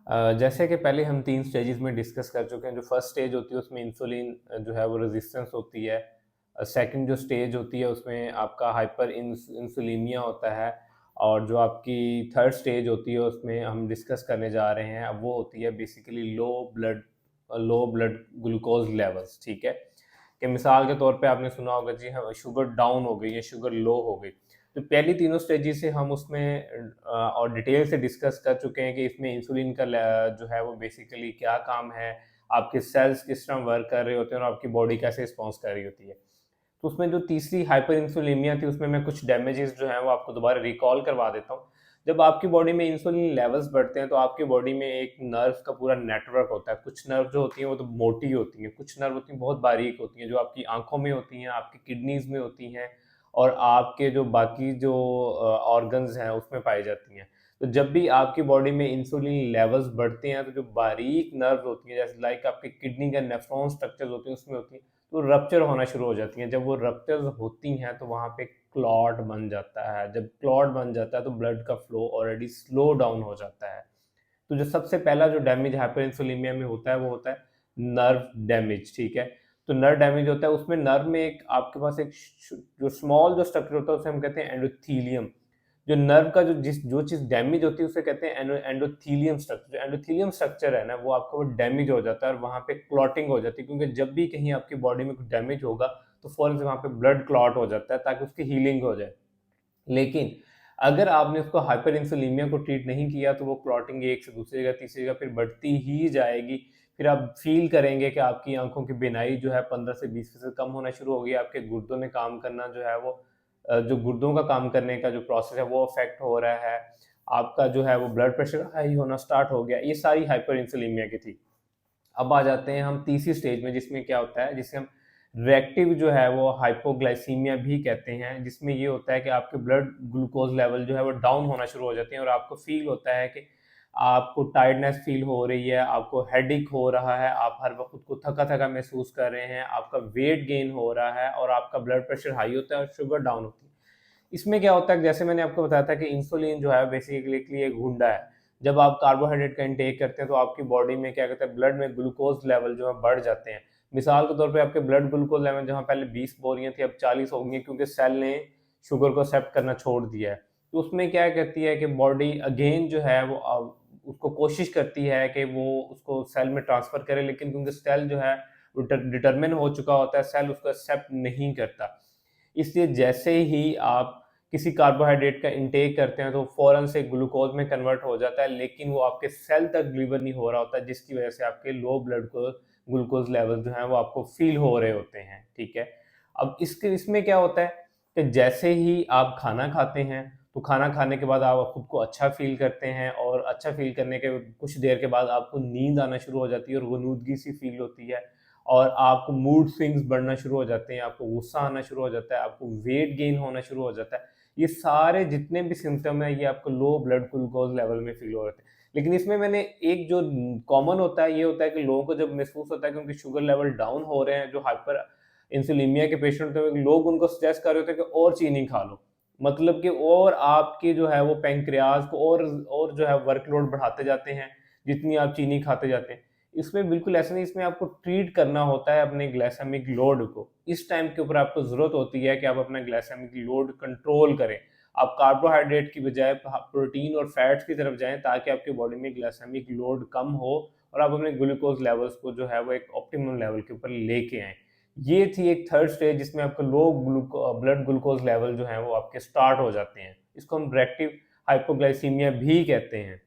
जैसे कि पहले हम 3 स्टेजेस में डिस्कस कर चुके हैं। जो फर्स्ट स्टेज होती है उसमें इंसुलिन जो है वो रेजिस्टेंस होती है। सेकंड जो स्टेज होती है उसमें आपका हाइपर इंसुलिनिया होता है। और जो आपकी थर्ड स्टेज होती है उसमें हम डिस्कस करने जा रहे हैं, अब वो होती है basically low blood glucose levels. ठीक है, कि मिसाल के तौर पे आपने सुना होगा जी हाँ, शुगर डाउन हो गई या शुगर लो हो गई। तो पहली तीनों स्टेजेस से हम उसमें और डिटेल से डिस्कस कर चुके हैं कि इसमें इंसुलिन का जो है वो बेसिकली क्या काम है, आपके सेल्स किस तरह वर्क कर रहे होते हैं और आपकी बॉडी कैसे रिस्पॉन्स कर रही होती है। तो उसमें जो तीसरी हाइपर इंसुलिनिया थी उसमें मैं कुछ डैमेजेस जो हैं वो आपको दोबारा रिकॉल करवा देता हूँ। जब आपकी बॉडी में इंसुलिन लेवल्स बढ़ते हैं तो आपकी बॉडी में एक नर्व का पूरा नेटवर्क होता है। कुछ नर्व जो होती हैं वो तो मोटी होती हैं, कुछ नर्व होती हैं बहुत बारीक होती हैं, जो आपकी आंखों में होती हैं, आपकी किडनीज में होती हैं और आपके जो बाकी जो ऑर्गन्स हैं उसमें पाई जाती हैं। तो जब भी आपकी बॉडी में इंसुलिन लेवल्स बढ़ते हैं तो जो बारीक नर्व होती हैं, जैसे लाइक आपके किडनी का नेफ्रॉन स्ट्रक्चर होती हैं उसमें होती हैं, तो रप्चर होना शुरू हो जाती हैं। जब वो रप्चर होती हैं तो वहाँ पे क्लॉट बन जाता है। जब क्लॉट बन जाता है तो ब्लड का फ्लो ऑलरेडी स्लो डाउन हो जाता है। तो जो सबसे पहला जो डैमेज हाइपerinsulinemia में होता है वो होता है नर्व डैमेज। ठीक है, तो नर्व डैमेज होता है उसमें नर्व में एक आपके पास एक जो स्मॉल जो स्ट्रक्चर होता है उसे हम कहते हैं एंडोथीलियम। जो नर्व का जो चीज़ डैमेज होती है उसे कहते हैं एंडोथीलियम स्ट्रक्चर। जो एंडोथीलियम स्ट्रक्चर है ना वो आपका वो डैमेज हो जाता है और वहाँ पे क्लॉटिंग हो जाती है, क्योंकि जब भी कहीं आपकी बॉडी में कुछ डैमेज होगा तो फौरन से वहाँ पे ब्लड क्लॉट हो जाता है ताकि उसकी हीलिंग हो जाए। लेकिन अगर आपने उसको हाइपर इंसुलिनिया को ट्रीट नहीं किया तो वो क्लॉटिंग एक से दूसरी जगह तीसरी जगह फिर बढ़ती ही जाएगी। फिर आप फील करेंगे कि आपकी आंखों की बिनाई जो है 15 से 20% कम होना शुरू हो गई। आपके गुर्दों ने काम करना जो है वो जो गुर्दों का काम करने का जो प्रोसेस है वो अफेक्ट हो रहा है। आपका जो है वो ब्लड प्रेशर हाई होना स्टार्ट हो गया। ये सारी हाइपर इंसुलिनिया की थी। अब आ जाते हैं हम तीसरी स्टेज में, जिसमें क्या होता है, जिसे हम रिएक्टिव जो है वो हाइपोग्लाइसीमिया भी कहते हैं, जिसमें ये होता है कि आपके ब्लड ग्लूकोज लेवल जो है वो डाउन होना शुरू हो जाते हैं और आपको फील होता है कि आपको टायर्डनेस फील हो रही है, आपको हेडेक हो रहा है, आप हर वक्त खुद को थका थका महसूस कर रहे हैं, आपका वेट गेन हो रहा है और आपका ब्लड प्रेशर हाई होता है और शुगर डाउन होती है। इसमें क्या होता है, जैसे मैंने आपको बताया था कि इंसुलिन जो है बेसिकली एक गुंडा है। जब आप कार्बोहाइड्रेट का इंटेक करते हैं तो आपकी बॉडी में क्या कहते हैं, ब्लड में ग्लूकोज लेवल जो है बढ़ जाते हैं। मिसाल के तौर पे आपके ब्लड ग्लूकोज लेवल जहाँ पहले 20 बोरियां थी अब 40 हो गई, क्योंकि सेल ने शुगर को एक्सेप्ट करना छोड़ दिया है। तो उसमें क्या कहती है कि बॉडी अगेन जो है वो उसको कोशिश करती है कि वो उसको सेल में ट्रांसफर करे, लेकिन क्योंकि सेल जो है वो डिटरमिन हो चुका होता है, सेल उसको एक्सेप्ट नहीं करता। इसलिए जैसे ही आप किसी कार्बोहाइड्रेट का इंटेक करते हैं तो फ़ौरन से ग्लूकोज में कन्वर्ट हो जाता है, लेकिन वो आपके सेल तक डिलीवर नहीं हो रहा होता, जिसकी वजह से आपके लो ब्लड को ग्लूकोज लेवल जो हैं वो आपको फील हो रहे होते हैं। ठीक है, अब इसके इसमें क्या होता है कि जैसे ही आप खाना खाते हैं तो खाना खाने के बाद आप खुद को अच्छा फील करते हैं और अच्छा फील करने के कुछ देर के बाद आपको नींद आना शुरू हो जाती है और गनूदगी सी फील होती है और आपको मूड स्विंग्स बढ़ना शुरू हो जाते हैं, आपको गुस्सा आना शुरू हो जाता है, आपको वेट गेन होना शुरू हो जाता है। ये सारे जितने भी सिम्पटम हैं ये आपको लो ब्लड ग्लूकोज लेवल में फील हो रहे थे। लेकिन इसमें मैंने एक जो कॉमन होता है ये होता है कि लोगों को जब महसूस होता है कि उनके शुगर लेवल डाउन हो रहे हैं, जो हाइपर इंसुलिनिया के पेशेंट होते हैं, लोग उनको सजेस्ट कर रहे होते हैं कि और चीनी खा लो। मतलब कि और आपकी जो है वो पैंक्रियाज को और जो है वर्कलोड बढ़ाते जाते हैं, जितनी आप चीनी खाते जाते हैं। इसमें बिल्कुल ऐसा नहीं, इसमें आपको ट्रीट करना होता है अपने ग्लाइसेमिक लोड को। इस टाइम के ऊपर आपको ज़रूरत होती है कि आप अपना ग्लाइसेमिक लोड कंट्रोल करें। आप कार्बोहाइड्रेट की बजाय प्रोटीन और फैट्स की तरफ जाएँ ताकि आपकी बॉडी में ग्लाइसेमिक लोड कम हो और आप अपने ग्लूकोज़ लेवल्स को जो है वो एक ऑप्टिमम लेवल के ऊपर लेके आएँ। ये थी एक थर्ड स्टेज जिसमें आपका लो ब्लड ग्लूकोज़ लेवल जो है वो आपके स्टार्ट हो जाते हैं। इसको हम रिएक्टिव हाइपोग्लाइसीमिया भी कहते हैं।